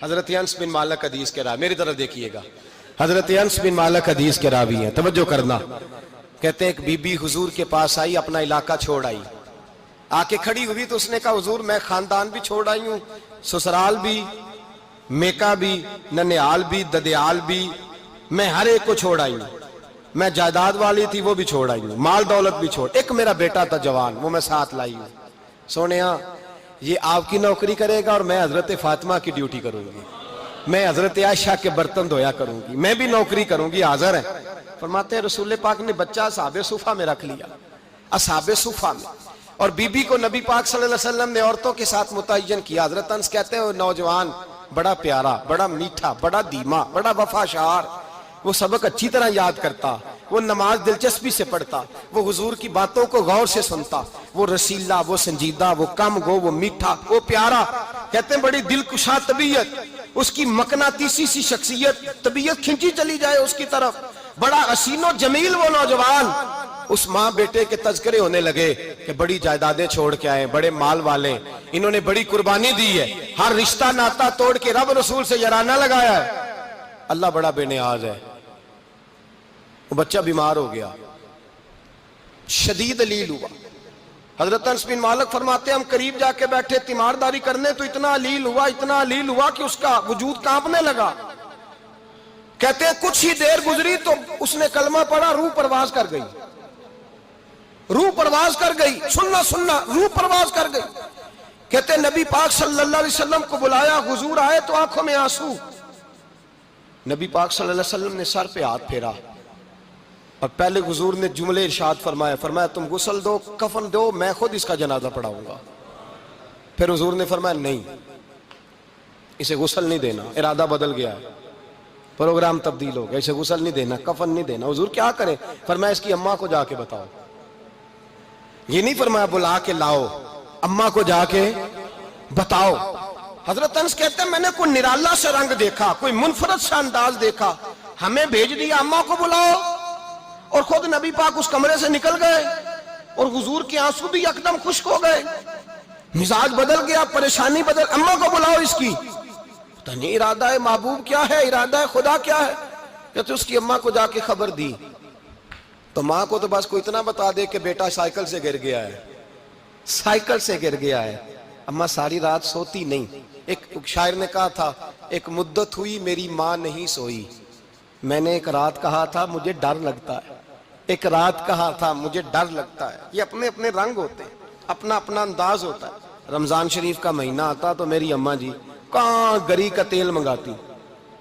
حضرت انس بن مالک حدیث کے راوی، میری طرف دیکھیے گا، حضرت انس بن مالک حدیث کے راوی ہیں، توجہ کرنا۔ کہتے ہیں ایک بی بی حضور کے پاس آئی، اپنا علاقہ چھوڑ آئی، آ کے کھڑی ہوئی تو اس نے کہا حضور میں خاندان بھی چھوڑ آئی ہوں، سسرال بھی، میکا بھی، ننیال بھی، ددیال بھی، میں ہر ایک کو چھوڑ آئی ہوں، میں جائیداد والی تھی وہ بھی چھوڑ آئی ہوں، مال دولت بھی چھوڑ، ایک میرا بیٹا تھا جوان وہ میں ساتھ لائی ہوں۔ سونیا یہ آپ کی نوکری کرے گا اور میں حضرت فاطمہ کی ڈیوٹی کروں گی، میں حضرت عائشہ کے برتن دھویا کروں گی، میں بھی نوکری کروں گی، حاضر ہے۔ فرماتے ہیں رسول پاک نے بچہ اصحاب صفہ میں رکھ لیا، اصحاب صفہ میں، اور بی بی کو نبی پاک صلی اللہ علیہ وسلم نے عورتوں کے ساتھ متعین کیا۔ حضرت انس کہتے ہیں وہ نوجوان بڑا پیارا، بڑا میٹھا، بڑا دھیما، بڑا وفاشار، وہ سبق اچھی طرح یاد کرتا، وہ نماز دلچسپی سے پڑھتا، وہ حضور کی باتوں کو غور سے سنتا، وہ رسیلا، وہ سنجیدہ، وہ کم گو، وہ میٹھا، وہ پیارا۔ کہتے ہیں بڑی دلکشا طبیعت، اس کی مقناطیسی سی شخصیت، طبیعت کھنچی چلی جائے اس کی طرف، بڑا حسین و جمیل وہ نوجوان۔ اس ماں بیٹے کے تذکرے ہونے لگے کہ بڑی جائیدادیں چھوڑ کے آئے، بڑے مال والے، انہوں نے بڑی قربانی دی ہے، ہر رشتہ ناتا توڑ کے رب رسول سے یارانہ لگایا ہے، اللہ بڑا بے نیاز ہے۔ وہ بچہ بیمار ہو گیا، شدید علیل ہوا۔ حضرت انس بن مالک فرماتے ہیں ہم قریب جا کے بیٹھے تیمارداری کرنے تو اتنا علیل ہوا کہ اس کا وجود کانپنے لگا۔ کہتے ہیں کچھ ہی دیر گزری تو اس نے کلمہ پڑھا، روح پرواز کر گئی، روح پرواز کر گئی، سننا روح پرواز کر گئی۔ کہتے ہیں نبی پاک صلی اللہ علیہ وسلم کو بلایا، حضور آئے تو آنکھوں میں آنسو۔ نبی پاک صلی اللہ علیہ وسلم نے سر پہ ہاتھ پھیرا اور پہلے حضور نے جملے ارشاد فرمایا تم غسل دو، کفن دو، میں خود اس کا جنازہ پڑھاؤں گا۔ پھر حضور نے فرمایا نہیں، اسے غسل نہیں دینا، ارادہ بدل گیا ہے، پروگرام تبدیل ہو گیا، اسے غسل نہیں دینا، کفن نہیں دینا۔ حضور کیا کریں؟ فرمایا اس کی اماں کو جا کے بتاؤ۔ یہ نہیں فرمایا بلا کے لاؤ، اماں کو جا کے بتاؤ۔ حضرت انس کہتے ہیں میں نے کوئی نرالا سے رنگ دیکھا، کوئی منفرد سا انداز دیکھا، ہمیں بھیج دیا اماں کو بلاؤ، اور خود نبی پاک اس کمرے سے نکل گئے اور حضور کے آنسو بھی یکدم خشک ہو گئے، مزاج بدل گیا، پریشانی بدل، اماں کو بلاؤ اس کی۔ پتہ نہیں ارادہ ہے محبوب کیا ہے، ارادہ ہے خدا کیا ہے۔ کہتے اس کی اماں کو جا کے خبر دی تو ماں کو تو بس کوئی اتنا بتا دے کہ بیٹا سائیکل سے گر گیا ہے، سائیکل سے گر گیا ہے۔ اماں ساری رات سوتی نہیں۔ ایک شاعر نے کہا تھا ایک مدت ہوئی میری ماں نہیں سوئی، میں نے ایک رات کہا تھا مجھے ڈر لگتا ہے، ایک رات کہا تھا مجھے ڈر لگتا ہے۔ یہ اپنے اپنے رنگ ہوتے ہیں، اپنا اپنا انداز ہوتا ہے۔ رمضان شریف کا مہینہ آتا تو میری اماں جی کہاں گری کا تیل منگاتی،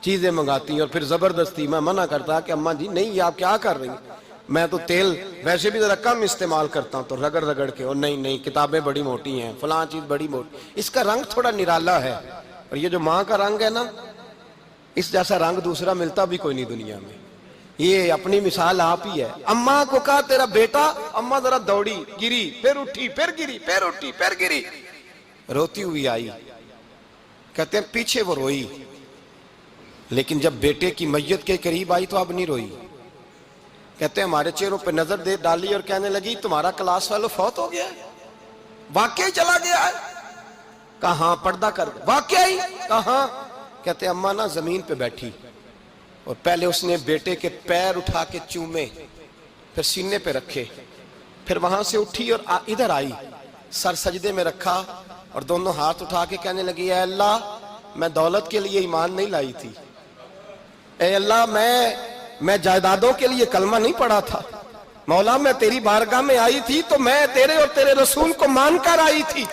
چیزیں منگاتی، اور پھر زبردستی میں منع کرتا کہ اماں جی نہیں یہ آپ کیا کر رہی ہیں، میں تو تیل ویسے بھی ذرا کم استعمال کرتا ہوں، تو رگڑ رگڑ کے، اور نہیں کتابیں بڑی موٹی ہیں، فلاں چیز بڑی موٹی، اس کا رنگ تھوڑا نرالا ہے۔ اور یہ جو ماں کا رنگ ہے نا، اس جیسا رنگ دوسرا ملتا بھی کوئی نہیں دنیا میں۔ یہ اپنی مثال آپ ہی ہے۔ اماں کو کہا تیرا بیٹا، اماں ذرا دوڑی، گری، پھر اٹھی، پھر گری، پھر اٹھی، پھر گری، روتی ہوئی آئی۔ کہتے ہیں پیچھے وہ روئی، لیکن جب بیٹے کی میت کے قریب آئی تو اب نہیں روئی۔ کہتے ہیں ہمارے چہروں پہ نظر دے ڈالی اور کہنے لگی تمہارا کلاس فیلو فوت ہو گیا ہے، واقعی چلا گیا ہے؟ کہاں پردہ کر واقعی کہاں؟ کہتے ہیں اماں نا زمین پہ بیٹھی اور پہلے اس نے بیٹے کے پیر اٹھا کے چومے، پھر سینے پہ رکھے، پھر وہاں سے اٹھی اور ادھر آئی، سر سجدے میں رکھا اور دونوں ہاتھ اٹھا کے کہنے لگی اے اللہ میں دولت کے لیے ایمان نہیں لائی تھی، اے اللہ میں جائیدادوں کے لیے کلمہ نہیں پڑھا تھا، مولا میں تیری بارگاہ میں آئی تھی تو میں تیرے اور تیرے رسول کو مان کر آئی تھی،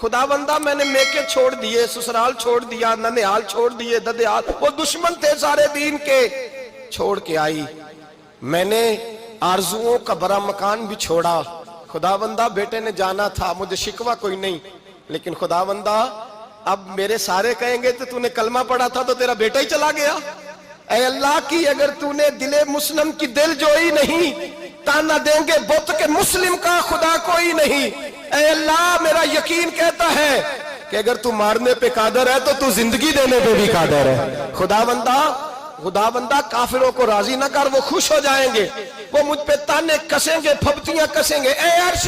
خدا بندہ میں نے میکے چھوڑ دیے، سسرال چھوڑ دیا، ننیال چھوڑ دیے، ددیال، وہ دشمن تھے سارے دین کے، چھوڑ کے آئی، میں نے آرزوؤں کا بڑا مکان بھی چھوڑا، خدا بندہ بیٹے نے جانا تھا، مجھے شکوہ کوئی نہیں، لیکن خدا بندہ اب میرے سارے کہیں گے تو نے کلمہ پڑھا تھا تو تیرا بیٹا ہی چلا گیا، اے اللہ کی اگر تو نے دل مسلم کی دل جوئی نہیں، تانا دیں گے بت کے مسلم کا خدا کوئی نہیں، اے اللہ میرا یقین کہتا ہے کہ اگر تو مارنے پہ قادر ہے تو زندگی دینے پہ بھی قادر ہے، خدا بندہ کافروں کو راضی نہ کر، وہ خوش ہو جائیں گے، وہ مجھ پہ تانے کسیں گے، پھپتیاں کسیں گے، اے عرش